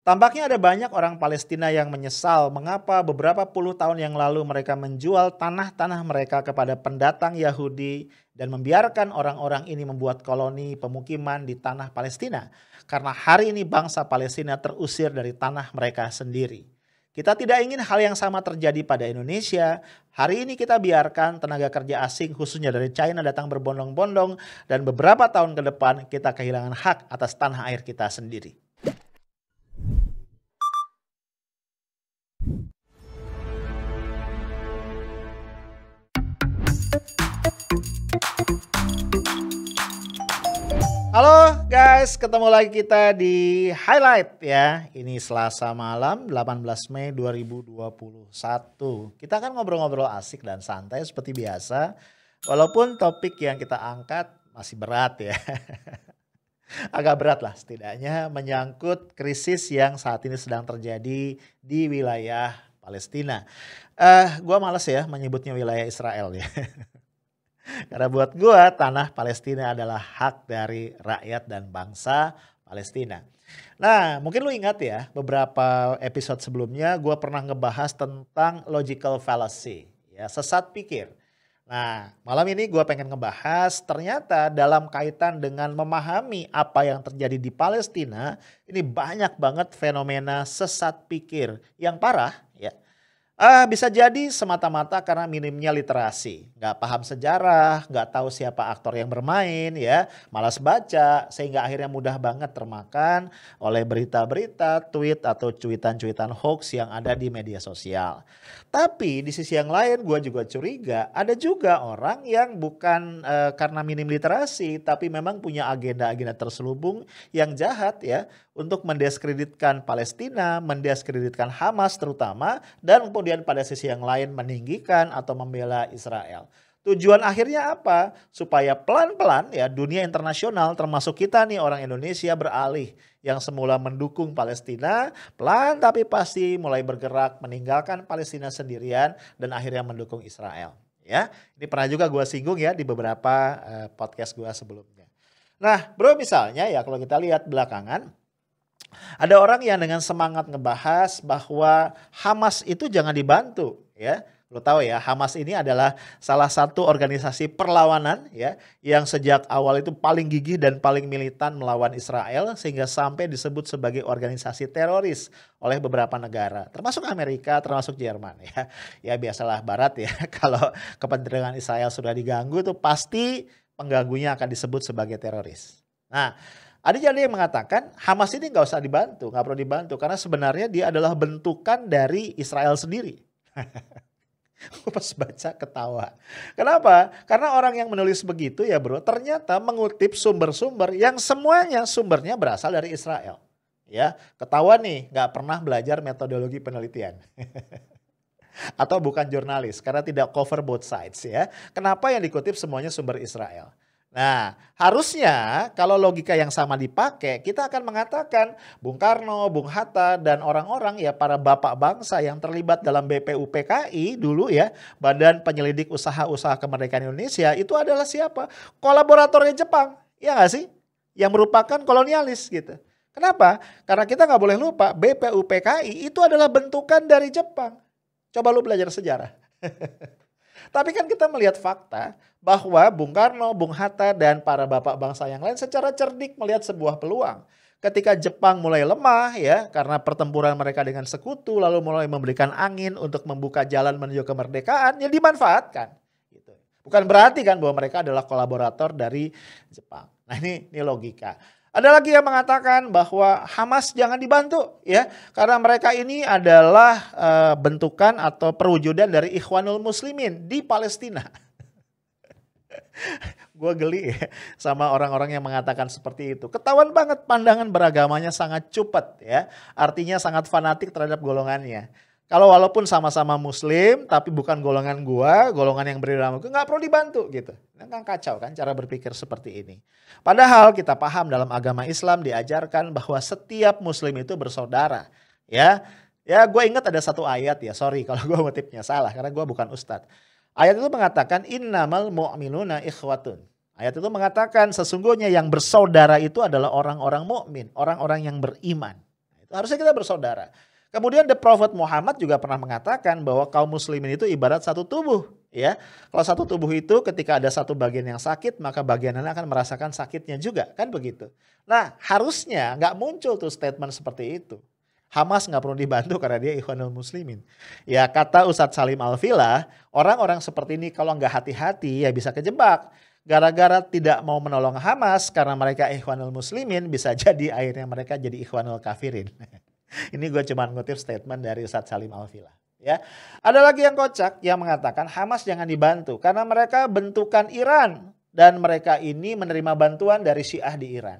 Tampaknya ada banyak orang Palestina yang menyesal mengapa beberapa puluh tahun yang lalu mereka menjual tanah-tanah mereka kepada pendatang Yahudi dan membiarkan orang-orang ini membuat koloni pemukiman di tanah Palestina. Karena hari ini bangsa Palestina terusir dari tanah mereka sendiri. Kita tidak ingin hal yang sama terjadi pada Indonesia. Hari ini kita biarkan tenaga kerja asing khususnya dari China datang berbondong-bondong dan beberapa tahun ke depan kita kehilangan hak atas tanah air kita sendiri. Halo guys, ketemu lagi kita di Highlight ya. Ini Selasa malam 18 Mei 2021. Kita akan ngobrol-ngobrol asik dan santai seperti biasa. Walaupun topik yang kita angkat masih berat ya. Agak berat lah setidaknya menyangkut krisis yang saat ini sedang terjadi di wilayah Palestina. Gua males ya menyebutnya wilayah Israel ya. Karena buat gua tanah Palestina adalah hak dari rakyat dan bangsa Palestina. Nah mungkin lu ingat ya beberapa episode sebelumnya gua pernah ngebahas tentang logical fallacy. Ya, sesat pikir. Nah malam ini gua pengen ngebahas ternyata dalam kaitan dengan memahami apa yang terjadi di Palestina. Ini banyak banget fenomena sesat pikir yang parah ya. Bisa jadi semata-mata karena minimnya literasi. Nggak paham sejarah, nggak tahu siapa aktor yang bermain ya. Malas baca sehingga akhirnya mudah banget termakan oleh berita-berita, tweet atau cuitan-cuitan hoax yang ada di media sosial. Tapi di sisi yang lain gue juga curiga ada juga orang yang bukan karena minim literasi tapi memang punya agenda-agenda terselubung yang jahat ya. Untuk mendiskreditkan Palestina, mendiskreditkan Hamas terutama, dan kemudian pada sisi yang lain meninggikan atau membela Israel. Tujuan akhirnya apa? Supaya pelan-pelan ya dunia internasional termasuk kita nih orang Indonesia beralih. Yang semula mendukung Palestina, pelan tapi pasti mulai bergerak meninggalkan Palestina sendirian dan akhirnya mendukung Israel. Ya, ini pernah juga gue singgung ya di beberapa podcast gue sebelumnya. Nah bro misalnya ya kalau kita lihat belakangan, ada orang yang dengan semangat ngebahas bahwa Hamas itu jangan dibantu ya. Lo tahu ya Hamas ini adalah salah satu organisasi perlawanan ya yang sejak awal itu paling gigih dan paling militan melawan Israel sehingga sampai disebut sebagai organisasi teroris oleh beberapa negara termasuk Amerika termasuk Jerman ya. Ya biasalah barat ya kalau kepentingan Israel sudah diganggu tuh pasti pengganggunya akan disebut sebagai teroris. Nah ada jadi yang mengatakan Hamas ini nggak usah dibantu, nggak perlu dibantu karena sebenarnya dia adalah bentukan dari Israel sendiri. Pas baca ketawa. Kenapa? Karena orang yang menulis begitu ya bro, ternyata mengutip sumber-sumber yang semuanya sumbernya berasal dari Israel. Ya, ketawa nih, nggak pernah belajar metodologi penelitian. Atau bukan jurnalis karena tidak cover both sides ya. Kenapa yang dikutip semuanya sumber Israel? Nah harusnya kalau logika yang sama dipakai kita akan mengatakan Bung Karno, Bung Hatta dan orang-orang ya para bapak bangsa yang terlibat dalam BPUPKI dulu ya Badan Penyelidik Usaha-Usaha Kemerdekaan Indonesia itu adalah siapa? Kolaboratornya Jepang ya nggak sih? Yang merupakan kolonialis gitu. Kenapa? Karena kita nggak boleh lupa BPUPKI itu adalah bentukan dari Jepang. Coba lu belajar sejarah. Tapi kan kita melihat fakta bahwa Bung Karno, Bung Hatta dan para bapak bangsa yang lain secara cerdik melihat sebuah peluang. Ketika Jepang mulai lemah ya karena pertempuran mereka dengan sekutu lalu mulai memberikan angin untuk membuka jalan menuju kemerdekaan ya dimanfaatkan. Gitu. Bukan berarti kan bahwa mereka adalah kolaborator dari Jepang. Nah ini logika. Ada lagi yang mengatakan bahwa Hamas jangan dibantu ya karena mereka ini adalah bentukan atau perwujudan dari Ikhwanul Muslimin di Palestina. Gue geli ya sama orang-orang yang mengatakan seperti itu. Ketahuan banget pandangan beragamanya sangat cupet ya. Artinya sangat fanatik terhadap golongannya. Kalau walaupun sama-sama muslim tapi bukan golongan gua, golongan yang berbeda sama gua nggak perlu dibantu gitu. Kan kacau kan cara berpikir seperti ini. Padahal kita paham dalam agama Islam diajarkan bahwa setiap muslim itu bersaudara. Ya, ya gue ingat ada satu ayat ya, sorry kalau gue motifnya salah karena gue bukan ustadz. Ayat itu mengatakan innamal mu'minuna ikhwatun. Ayat itu mengatakan sesungguhnya yang bersaudara itu adalah orang-orang mukmin, orang-orang yang beriman. Harusnya kita bersaudara. Kemudian the Prophet Muhammad juga pernah mengatakan bahwa kaum muslimin itu ibarat satu tubuh. Ya, kalau satu tubuh itu ketika ada satu bagian yang sakit, maka bagian lain akan merasakan sakitnya juga, kan begitu. Nah, harusnya nggak muncul tuh statement seperti itu. Hamas nggak perlu dibantu karena dia Ikhwanul Muslimin. Ya kata Ustadz Salim Al-Filah, orang-orang seperti ini kalau nggak hati-hati ya bisa kejebak. Gara-gara tidak mau menolong Hamas karena mereka Ikhwanul Muslimin, bisa jadi akhirnya mereka jadi Ikhwanul Kafirin. Ini gue cuma ngutip statement dari Ustadz Salim Al-Filah. Ya, ada lagi yang kocak yang mengatakan Hamas jangan dibantu karena mereka bentukan Iran dan mereka ini menerima bantuan dari Syiah di Iran.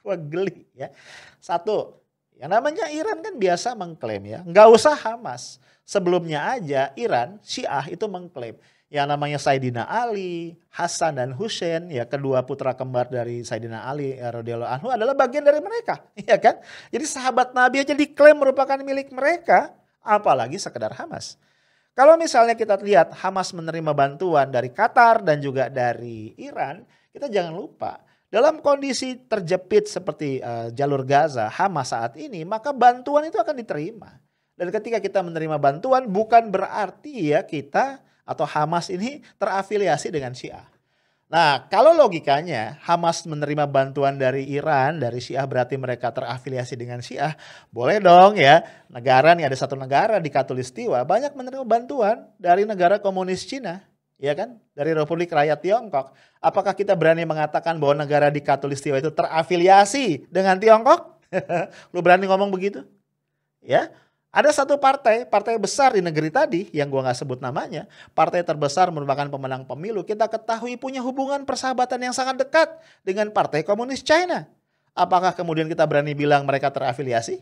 Gue geli ya. Satu, yang namanya Iran kan biasa mengklaim ya, nggak usah Hamas. Sebelumnya aja Iran Syiah itu mengklaim yang namanya Sayyidina Ali, Hasan dan Husain ya, kedua putra kembar dari Sayyidina Ali radhiyallahu anhu adalah bagian dari mereka, ya kan? Jadi sahabat Nabi aja diklaim merupakan milik mereka. Apalagi sekedar Hamas. Kalau misalnya kita lihat Hamas menerima bantuan dari Qatar dan juga dari Iran, kita jangan lupa dalam kondisi terjepit seperti jalur Gaza, Hamas saat ini, maka bantuan itu akan diterima. Dan ketika kita menerima bantuan bukan berarti ya kita atau Hamas ini terafiliasi dengan Syiah. Nah, kalau logikanya Hamas menerima bantuan dari Iran, dari Syiah berarti mereka terafiliasi dengan Syiah. Boleh dong ya, negara nih ada satu negara di Khatulistiwa banyak menerima bantuan dari negara komunis Cina. Ya kan? Dari Republik Rakyat Tiongkok. Apakah kita berani mengatakan bahwa negara di Khatulistiwa itu terafiliasi dengan Tiongkok? Lu berani ngomong begitu? Ya. Ada satu partai besar di negeri tadi yang gua nggak sebut namanya, partai terbesar merupakan pemenang pemilu, kita ketahui punya hubungan persahabatan yang sangat dekat dengan Partai Komunis China. Apakah kemudian kita berani bilang mereka terafiliasi?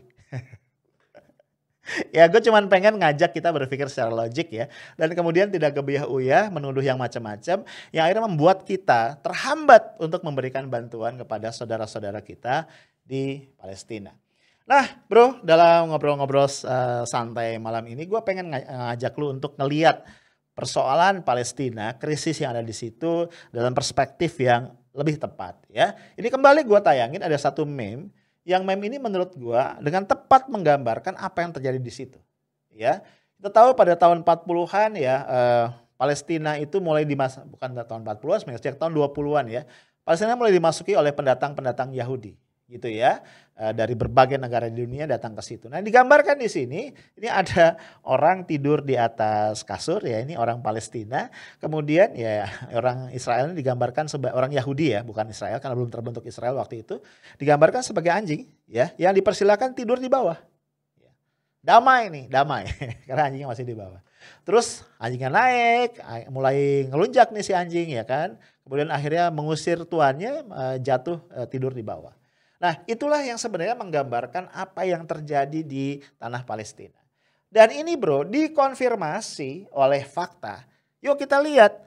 Ya gue cuman pengen ngajak kita berpikir secara logik ya, dan kemudian tidak gebiah-uyah menuduh yang macam-macam yang akhirnya membuat kita terhambat untuk memberikan bantuan kepada saudara-saudara kita di Palestina. Nah bro, dalam ngobrol-ngobrol santai malam ini gue pengen ngajak lu untuk ngeliat persoalan Palestina, krisis yang ada di situ dalam perspektif yang lebih tepat ya. Ini kembali gue tayangin ada satu meme, yang meme ini menurut gue dengan tepat menggambarkan apa yang terjadi di situ ya. Kita tahu pada tahun 40-an ya, Palestina itu mulai bukan tahun 40-an, sejak tahun 20-an ya. Palestina mulai dimasuki oleh pendatang-pendatang Yahudi gitu ya, dari berbagai negara di dunia datang ke situ. Nah, digambarkan di sini ini ada orang tidur di atas kasur ya, ini orang Palestina. Kemudian ya orang Israel ini digambarkan sebagai orang Yahudi ya, bukan Israel karena belum terbentuk Israel waktu itu. Digambarkan sebagai anjing ya, yang dipersilakan tidur di bawah. Damai nih, damai karena anjingnya masih di bawah. Terus anjingnya naik, mulai ngelunjak nih si anjing ya kan. Kemudian akhirnya mengusir tuannya, jatuh tidur di bawah. Nah itulah yang sebenarnya menggambarkan apa yang terjadi di tanah Palestina. Dan ini bro dikonfirmasi oleh fakta. Yuk kita lihat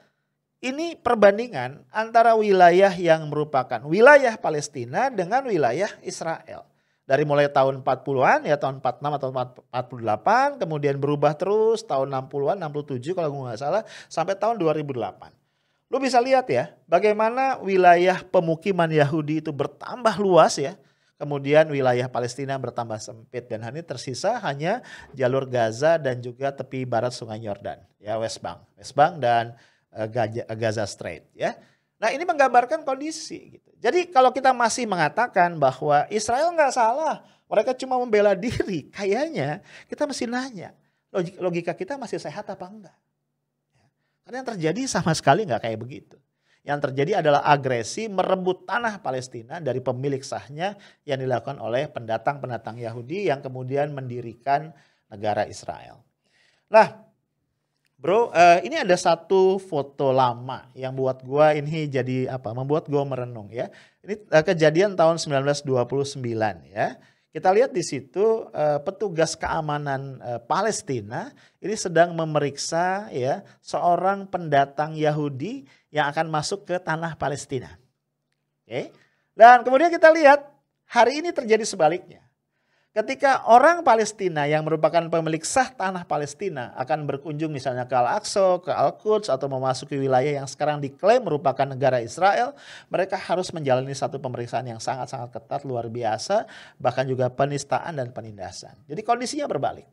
ini perbandingan antara wilayah yang merupakan wilayah Palestina dengan wilayah Israel. Dari mulai tahun 40-an ya, tahun 46 atau 48, kemudian berubah terus tahun 60-an, 67 kalau gue gak salah, sampai tahun 2008. Lu bisa lihat ya bagaimana wilayah pemukiman Yahudi itu bertambah luas ya. Kemudian wilayah Palestina bertambah sempit dan hanya tersisa hanya jalur Gaza dan juga tepi barat Sungai Yordan ya, West Bank dan Gaza Strait ya. Nah ini menggambarkan kondisi gitu. Jadi kalau kita masih mengatakan bahwa Israel nggak salah, mereka cuma membela diri, kayaknya kita mesti nanya logika kita masih sehat apa enggak? Karena yang terjadi sama sekali nggak kayak begitu. Yang terjadi adalah agresi merebut tanah Palestina dari pemilik sahnya yang dilakukan oleh pendatang-pendatang Yahudi yang kemudian mendirikan negara Israel. Nah bro, ini ada satu foto lama yang buat gua ini jadi membuat gua merenung ya. Ini kejadian tahun 1929 ya. Kita lihat di situ petugas keamanan Palestina ini sedang memeriksa ya seorang pendatang Yahudi yang akan masuk ke tanah Palestina. Oke. Dan kemudian kita lihat hari ini terjadi sebaliknya. Ketika orang Palestina yang merupakan pemilik sah tanah Palestina akan berkunjung misalnya ke Al-Aqsa, ke Al-Quds atau memasuki wilayah yang sekarang diklaim merupakan negara Israel, mereka harus menjalani satu pemeriksaan yang sangat-sangat ketat, luar biasa, bahkan juga penistaan dan penindasan. Jadi kondisinya berbalik.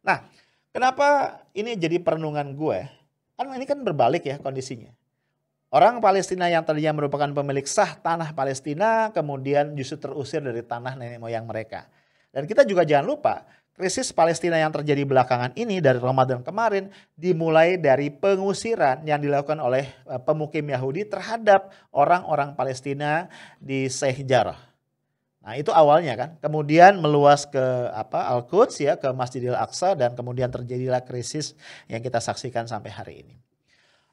Nah, kenapa ini jadi perenungan gue? Kan ini kan berbalik ya kondisinya. Orang Palestina yang tadinya merupakan pemilik sah tanah Palestina kemudian justru terusir dari tanah nenek moyang mereka. Dan kita juga jangan lupa, krisis Palestina yang terjadi belakangan ini dari Ramadan kemarin dimulai dari pengusiran yang dilakukan oleh pemukim Yahudi terhadap orang-orang Palestina di Sheikh Jarrah. Nah, itu awalnya kan. Kemudian meluas ke Al-Quds ya, ke Masjidil Aqsa, dan kemudian terjadilah krisis yang kita saksikan sampai hari ini.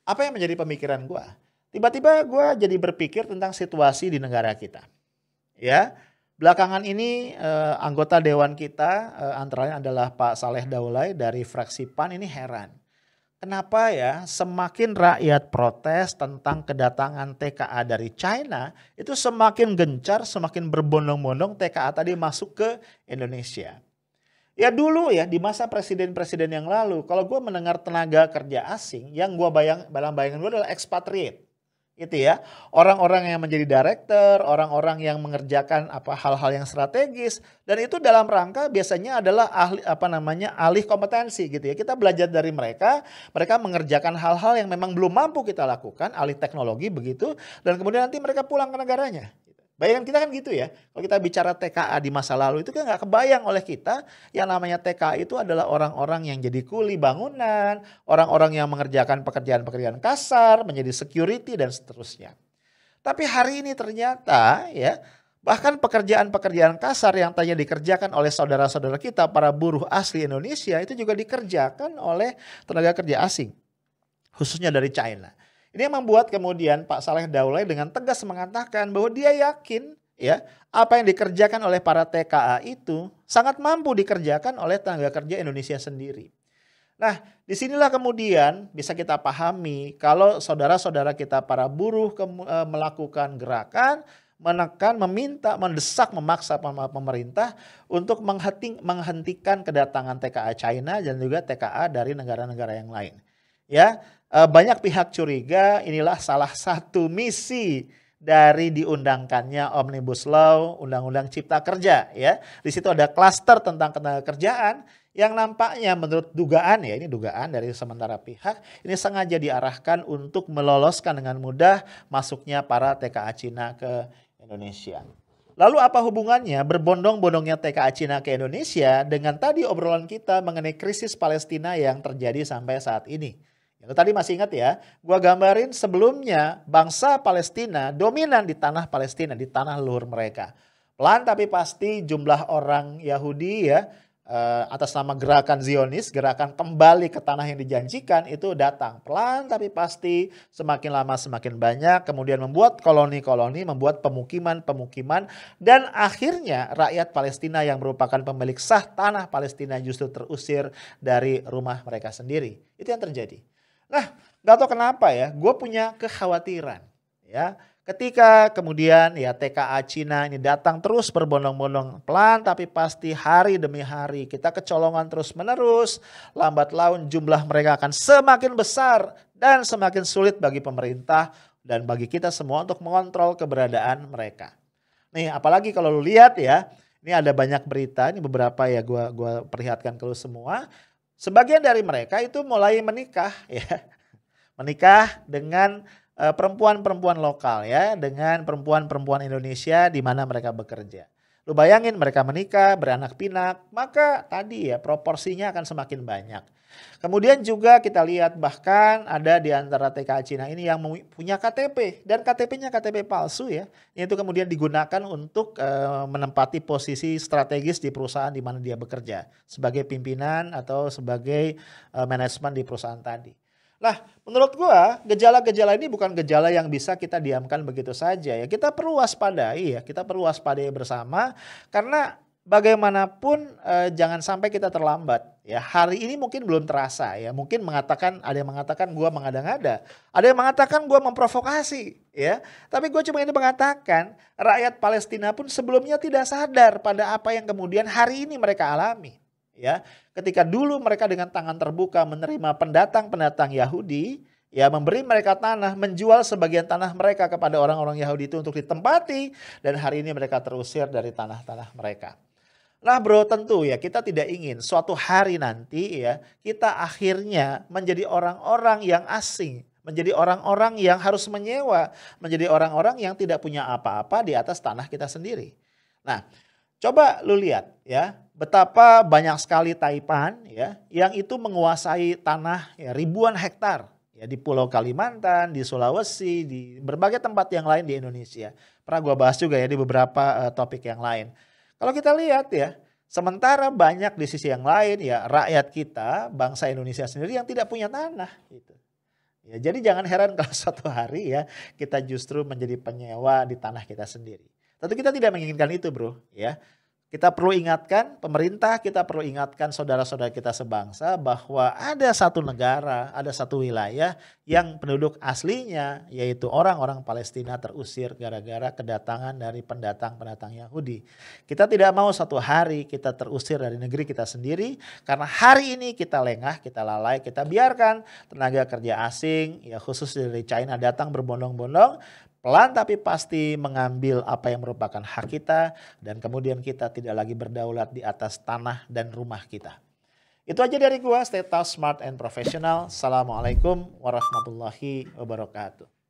Apa yang menjadi pemikiran gue? Tiba-tiba gue jadi berpikir tentang situasi di negara kita. Ya, belakangan ini anggota dewan kita antara lain adalah Pak Saleh Daulay dari fraksi PAN ini heran. Kenapa ya semakin rakyat protes tentang kedatangan TKA dari China itu semakin gencar, semakin berbondong-bondong TKA tadi masuk ke Indonesia. Ya dulu ya di masa presiden-presiden yang lalu kalau gue mendengar tenaga kerja asing yang gue dalam bayangan gue adalah expatriate. Gitu ya, orang-orang yang menjadi director, orang-orang yang mengerjakan hal-hal yang strategis, dan itu dalam rangka biasanya adalah alih kompetensi gitu ya. Kita belajar dari mereka, mereka mengerjakan hal-hal yang memang belum mampu kita lakukan, alih teknologi begitu, dan kemudian nanti mereka pulang ke negaranya. Bayangan kita kan gitu ya, kalau kita bicara TKA di masa lalu itu kan nggak kebayang oleh kita yang namanya TKA itu adalah orang-orang yang jadi kuli bangunan, orang-orang yang mengerjakan pekerjaan-pekerjaan kasar, menjadi security dan seterusnya. Tapi hari ini ternyata ya bahkan pekerjaan-pekerjaan kasar yang tadinya dikerjakan oleh saudara-saudara kita para buruh asli Indonesia itu juga dikerjakan oleh tenaga kerja asing, khususnya dari China. Ini yang membuat kemudian Pak Saleh Daulay dengan tegas mengatakan bahwa dia yakin ya apa yang dikerjakan oleh para TKA itu sangat mampu dikerjakan oleh tenaga kerja Indonesia sendiri. Nah, disinilah kemudian bisa kita pahami kalau saudara-saudara kita para buruh melakukan gerakan, menekan, meminta, mendesak, memaksa pemerintah untuk menghentikan kedatangan TKA China dan juga TKA dari negara-negara yang lain. Ya, banyak pihak curiga inilah salah satu misi dari diundangkannya Omnibus Law, Undang-Undang Cipta Kerja ya. Di situ ada klaster tentang ketenaga kerjaan yang nampaknya menurut dugaan ya, ini dugaan dari sementara pihak, ini sengaja diarahkan untuk meloloskan dengan mudah masuknya para TKA Cina ke Indonesia. Lalu apa hubungannya berbondong-bondongnya TKA Cina ke Indonesia dengan tadi obrolan kita mengenai krisis Palestina yang terjadi sampai saat ini? Itu tadi masih ingat ya, gua gambarin sebelumnya bangsa Palestina dominan di tanah Palestina, di tanah leluhur mereka. Pelan tapi pasti jumlah orang Yahudi ya atas nama gerakan Zionis, gerakan kembali ke tanah yang dijanjikan itu datang. Pelan tapi pasti semakin lama semakin banyak, kemudian membuat koloni-koloni, membuat pemukiman-pemukiman, dan akhirnya rakyat Palestina yang merupakan pemilik sah tanah Palestina justru terusir dari rumah mereka sendiri. Itu yang terjadi. Nah, gak tahu kenapa ya, gue punya kekhawatiran ya. Ketika kemudian ya TKA Cina ini datang terus berbondong-bondong, pelan tapi pasti hari demi hari kita kecolongan terus menerus, lambat laun jumlah mereka akan semakin besar dan semakin sulit bagi pemerintah dan bagi kita semua untuk mengontrol keberadaan mereka. Nih apalagi kalau lu lihat ya, ini ada banyak berita, ini beberapa ya gua perlihatkan ke lu semua. Sebagian dari mereka itu mulai menikah ya. Menikah dengan perempuan-perempuan lokal ya, dengan perempuan-perempuan Indonesia di mana mereka bekerja. Lu bayangin mereka menikah, beranak pinak, maka tadi ya proporsinya akan semakin banyak. Kemudian juga kita lihat bahkan ada di antara TKA Cina ini yang punya KTP dan KTP-nya KTP palsu ya. Yang itu kemudian digunakan untuk menempati posisi strategis di perusahaan di mana dia bekerja sebagai pimpinan atau sebagai manajemen di perusahaan tadi. Nah, menurut gua gejala-gejala ini bukan gejala yang bisa kita diamkan begitu saja ya. Kita perlu waspadai ya, kita perlu waspadai bersama karena bagaimanapun jangan sampai kita terlambat ya. Hari ini mungkin belum terasa ya. Mungkin ada yang mengatakan gua mengada-ngada, ada yang mengatakan gua memprovokasi ya. Tapi gue cuma ini mengatakan rakyat Palestina pun sebelumnya tidak sadar pada apa yang kemudian hari ini mereka alami ya. Ketika dulu mereka dengan tangan terbuka menerima pendatang-pendatang Yahudi, ya, memberi mereka tanah, menjual sebagian tanah mereka kepada orang-orang Yahudi itu untuk ditempati, dan hari ini mereka terusir dari tanah-tanah mereka. Nah bro, tentu ya kita tidak ingin suatu hari nanti ya kita akhirnya menjadi orang-orang yang asing, menjadi orang-orang yang harus menyewa, menjadi orang-orang yang tidak punya apa-apa di atas tanah kita sendiri. Nah, coba lu lihat ya, betapa banyak sekali Taipan ya yang itu menguasai tanah ya, ribuan hektar. Ya, di Pulau Kalimantan, di Sulawesi, di berbagai tempat yang lain di Indonesia. Pernah gue bahas juga ya di beberapa topik yang lain. Kalau kita lihat ya, sementara banyak di sisi yang lain ya rakyat kita, bangsa Indonesia sendiri yang tidak punya tanah. Gitu. Ya, jadi jangan heran kalau suatu hari ya kita justru menjadi penyewa di tanah kita sendiri. Tentu kita tidak menginginkan itu bro ya. Kita perlu ingatkan pemerintah, kita perlu ingatkan saudara-saudara kita sebangsa bahwa ada satu negara, ada satu wilayah yang penduduk aslinya yaitu orang-orang Palestina terusir gara-gara kedatangan dari pendatang-pendatang Yahudi. Kita tidak mau satu hari kita terusir dari negeri kita sendiri karena hari ini kita lengah, kita lalai, kita biarkan tenaga kerja asing ya khusus dari China datang berbondong-bondong. Pelan tapi pasti mengambil apa yang merupakan hak kita dan kemudian kita tidak lagi berdaulat di atas tanah dan rumah kita. Itu aja dari gua, stay tough, smart and professional. Assalamualaikum warahmatullahi wabarakatuh.